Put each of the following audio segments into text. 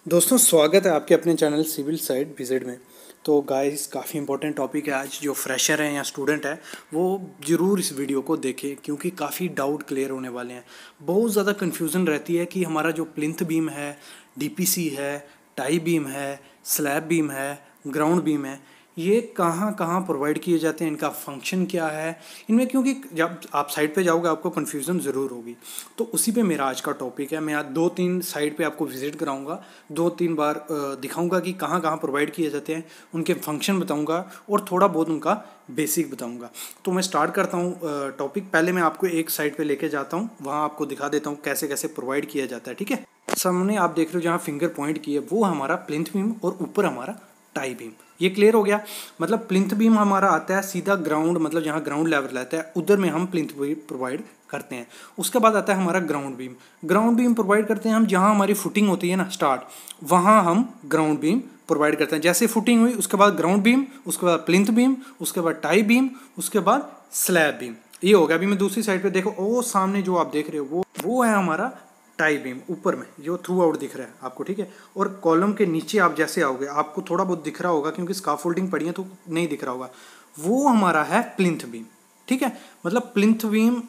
दोस्तों स्वागत है आपके अपने चैनल सिविल साइड विजिट में। तो गाइस काफ़ी इंपॉर्टेंट टॉपिक है आज। जो फ्रेशर हैं या स्टूडेंट है वो ज़रूर इस वीडियो को देखें क्योंकि काफ़ी डाउट क्लियर होने वाले हैं। बहुत ज़्यादा कन्फ्यूज़न रहती है कि हमारा जो प्लिंथ बीम है, डीपीसी है, टाई बीम है, स्लैब बीम है, ग्राउंड बीम है, ये कहाँ कहाँ प्रोवाइड किए जाते हैं, इनका फंक्शन क्या है इनमें, क्योंकि जब आप साइट पे जाओगे आपको कन्फ्यूज़न ज़रूर होगी। तो उसी पे मेरा आज का टॉपिक है। मैं आज 2-3 साइट पे आपको विजिट कराऊंगा, 2-3 बार दिखाऊंगा कि कहाँ कहाँ प्रोवाइड किए जाते हैं, उनके फंक्शन बताऊंगा और थोड़ा बहुत उनका बेसिक बताऊंगा। तो मैं स्टार्ट करता हूँ टॉपिक। पहले मैं आपको एक साइट पे लेके जाता हूँ, वहाँ आपको दिखा देता हूँ कैसे कैसे प्रोवाइड किया जाता है। ठीक है, सामने आप देख रहे हो जहाँ फिंगर पॉइंट की है वो हमारा प्लिंथ बीम और ऊपर हमारा टाई बीम। ये क्लियर हो गया। मतलब प्लिंथ बीम हमारा आता है सीधा ग्राउंड, मतलब जहाँ ग्राउंड लेवल रहता है उधर में हम प्लिंथ बीम प्रोवाइड करते हैं। उसके बाद आता है हमारा ground beam. Ground beam provide करते हैं हम जहाँ हमारी फुटिंग होती है ना स्टार्ट, वहाँ हम ग्राउंड बीम प्रोवाइड करते हैं। जैसे फुटिंग हुई उसके बाद ग्राउंड बीम, उसके बाद प्लिंथ बीम, उसके बाद टाई बीम, उसके बाद स्लैब बीम। ये हो गया। अभी मैं दूसरी साइड पे देखो, वो सामने जो आप देख रहे हो वो है हमारा टाई बीम, ऊपर में जो थ्रू आउट दिख रहा है आपको। ठीक है, और कॉलम के नीचे आप जैसे आओगे आपको थोड़ा बहुत दिख रहा होगा क्योंकि स्काफोल्डिंग पड़ी है तो नहीं दिख रहा होगा, वो हमारा है प्लिंथ बीम। ठीक है, मतलब प्लिंथ बीम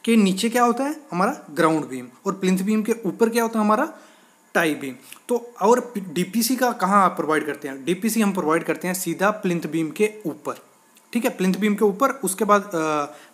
के नीचे क्या होता है हमारा ग्राउंड बीम और प्लिंथ बीम के ऊपर क्या होता है हमारा टाई बीम। तो और डीपीसी का कहाँ आप प्रोवाइड करते हैं? डीपीसी हम प्रोवाइड करते हैं सीधा प्लिंथ बीम के ऊपर। ठीक है, प्लिंथ बीम के ऊपर, उसके बाद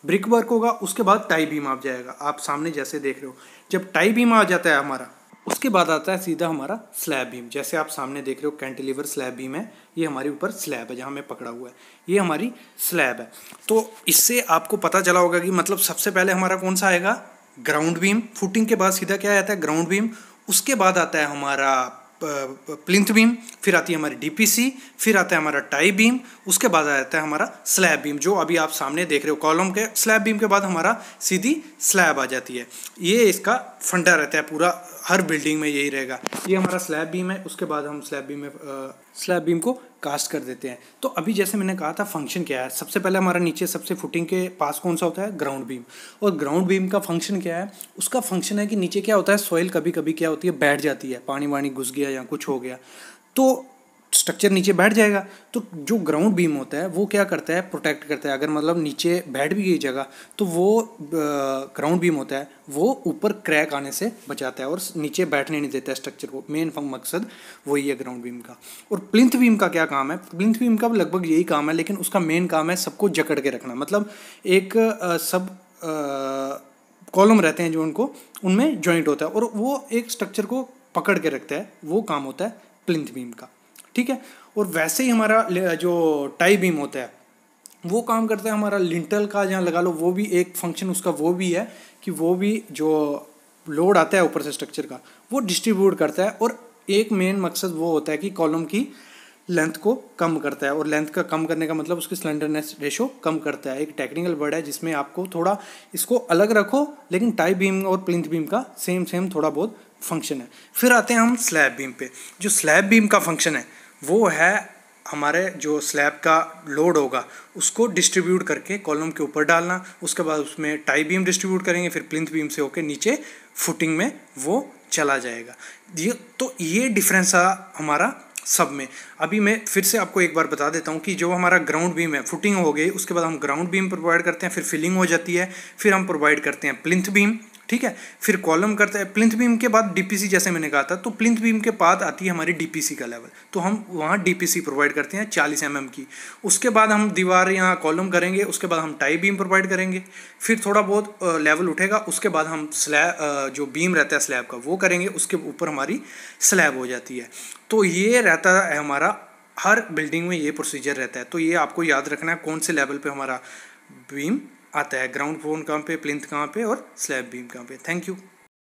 ब्रिक वर्क होगा, उसके बाद टाई बीम आ जाएगा। आप सामने जैसे देख रहे हो, जब टाई बीम आ जाता है हमारा उसके बाद आता है सीधा हमारा स्लैब बीम। जैसे आप सामने देख रहे हो कैंटिलीवर स्लैब बीम है, ये हमारे ऊपर स्लैब है जहाँ मैं पकड़ा हुआ है, ये हमारी स्लैब है। तो इससे आपको पता चला होगा कि मतलब सबसे पहले हमारा कौन सा आएगा, ग्राउंड बीम। फुटिंग के बाद सीधा क्या आता है, ग्राउंड बीम। उसके बाद आता है हमारा प्लिंथ बीम, फिर आती है हमारी डीपीसी, फिर आता है हमारा टाई बीम, उसके बाद आता है हमारा स्लैब बीम जो अभी आप सामने देख रहे हो कॉलम के। स्लैब बीम के बाद हमारा सीधी स्लैब आ जाती है। ये इसका फंडा रहता है पूरा, हर बिल्डिंग में यही रहेगा। ये हमारा स्लैब बीम है, उसके बाद हम स्लैब बीम को कास्ट कर देते हैं। तो अभी जैसे मैंने कहा था फंक्शन क्या है, सबसे पहले हमारा नीचे सबसे फुटिंग के पास कौन सा होता है, ग्राउंड बीम। और ग्राउंड बीम का फंक्शन क्या है, उसका फंक्शन है कि नीचे क्या होता है, सॉइल कभी कभी क्या होती है बैठ जाती है, पानी वानी घुस गया या कुछ हो गया तो स्ट्रक्चर नीचे बैठ जाएगा। तो जो ग्राउंड बीम होता है वो क्या करता है, प्रोटेक्ट करता है। अगर मतलब नीचे बैठ भी गई जगह तो वो ग्राउंड बीम होता है वो ऊपर क्रैक आने से बचाता है और नीचे बैठने नहीं देता है स्ट्रक्चर को। मेन मकसद वही है ग्राउंड बीम का। और प्लिंथ बीम का क्या काम है, प्लिंथ बीम का लगभग यही काम है, लेकिन उसका मेन काम है सबको जकड़ के रखना। मतलब एक सब कॉलम रहते हैं जो उनको उनमें जॉइंट होता है और वो एक स्ट्रक्चर को पकड़ के रखता है, वो काम होता है प्लिंथ बीम का। ठीक है, और वैसे ही हमारा जो टाई बीम होता है वो काम करता है हमारा लिंटल का, जहाँ लगा लो, वो भी एक फंक्शन उसका वो भी है कि वो भी जो लोड आता है ऊपर से स्ट्रक्चर का वो डिस्ट्रीब्यूट करता है। और एक मेन मकसद वो होता है कि कॉलम की लेंथ को कम करता है। और लेंथ का कम करने का मतलब उसकी स्लेंडरनेस रेशो कम करता है। एक टेक्निकल वर्ड है जिसमें आपको थोड़ा इसको अलग रखो, लेकिन टाई बीम और प्लिंथ बीम का सेम थोड़ा बहुत फंक्शन है। फिर आते हैं हम स्लैब बीम पे। जो स्लैब बीम का फंक्शन है वो है हमारे जो स्लैब का लोड होगा उसको डिस्ट्रीब्यूट करके कॉलम के ऊपर डालना, उसके बाद उसमें टाई बीम डिस्ट्रीब्यूट करेंगे, फिर प्लिंथ बीम से होकर नीचे फुटिंग में वो चला जाएगा। ये डिफरेंस हमारा सब में। अभी मैं फिर से आपको एक बार बता देता हूँ कि जो हमारा ग्राउंड बीम है, फुटिंग हो गई, उसके बाद हम ग्राउंड बीम प्रोवाइड करते हैं, फिर फिलिंग हो जाती है, फिर हम प्रोवाइड करते हैं प्लिंथ बीम। ठीक है, फिर कॉलम करते हैं प्लिंथ बीम के बाद डीपीसी, जैसे मैंने कहा था। तो प्लिंथ बीम के बाद आती है हमारी डीपीसी का लेवल, तो हम वहाँ डीपीसी प्रोवाइड करते हैं 40 mm की। उसके बाद हम दीवार यहाँ कॉलम करेंगे, उसके बाद हम टाई बीम प्रोवाइड करेंगे, फिर थोड़ा बहुत लेवल उठेगा, उसके बाद हम स्लैब जो बीम रहता है स्लैब का वो करेंगे, उसके ऊपर हमारी स्लैब हो जाती है। तो ये रहता है हमारा, हर बिल्डिंग में ये प्रोसीजर रहता है। तो ये आपको याद रखना है कौन से लेवल पे हमारा बीम आता है, ग्राउंड फ्लोर कहाँ पे, प्लिंथ कहाँ पे और स्लैब बीम कहाँ पे। Thank you.